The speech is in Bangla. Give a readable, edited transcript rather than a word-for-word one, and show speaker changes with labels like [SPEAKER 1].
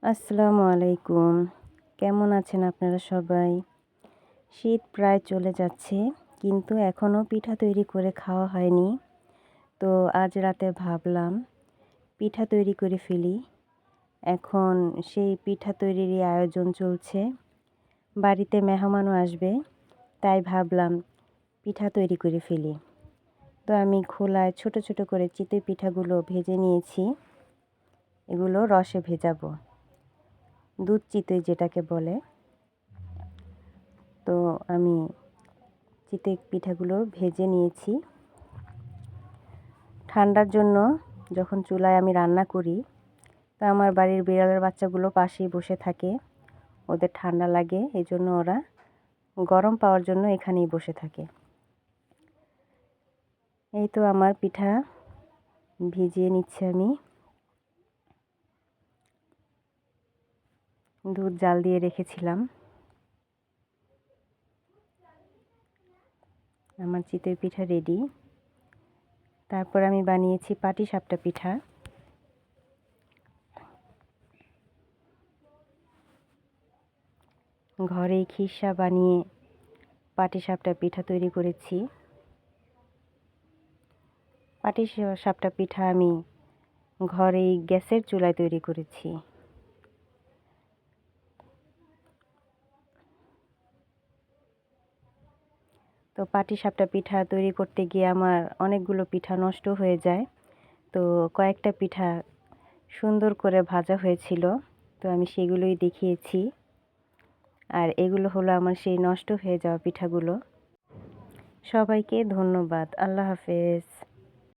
[SPEAKER 1] আসসালামু আলাইকুম। কেমন আছেন আপনারা সবাই? শীত প্রায় চলে যাচ্ছে, কিন্তু এখনও পিঠা তৈরি করে খাওয়া হয়নি। তো আজ রাতে ভাবলাম পিঠা তৈরি করে ফেলি। এখন সেই পিঠা তৈরিরই আয়োজন চলছে। বাড়িতে মেহমানও আসবে, তাই ভাবলাম পিঠা তৈরি করে ফেলি। তো আমি খোলায় ছোট ছোট করে চিতই পিঠাগুলো ভেজে নিয়েছি। এগুলো রসে ভেজাবো, দুধ চিতই যেটাকে বলে। তো আমি চিতই পিঠাগুলো ভেজে নিয়েছি। ঠান্ডার জন্য যখন চুলায় আমি রান্না করি, তো আমার বাড়ির বিড়ালের বাচ্চাগুলো পাশেই বসে থাকে। ওদের ঠান্ডা লাগে, এই জন্য ওরা গরম পাওয়ার জন্য এখানেই বসে থাকে। এই তো আমার পিঠা ভিজিয়ে নিচ্ছি আমি। দুধ জাল দিয়ে রেখেছিলাম। আমার চিতই পিঠা রেডি। তারপর আমি বানিয়েছি পাটিসাপটা পিঠা। ঘরেই খিরসা বানিয়ে পাটিসাপটা পিঠা তৈরি করেছি। পাটিসাপটা পিঠা আমি ঘরেই গ্যাসের চুলায় তৈরি করেছি। তো পাটিসাপটা পিঠা তৈরি করতে গিয়ে আমার অনেকগুলো পিঠা নষ্ট হয়ে যায়। তো কয়েকটা পিঠা সুন্দর করে ভাজা হয়েছিল, তো আমি সেগুলোই দেখিয়েছি। আর এগুলো হলো আমার সেই নষ্ট হয়ে যাওয়া পিঠাগুলো। সবাইকে ধন্যবাদ। আল্লাহ হাফেজ।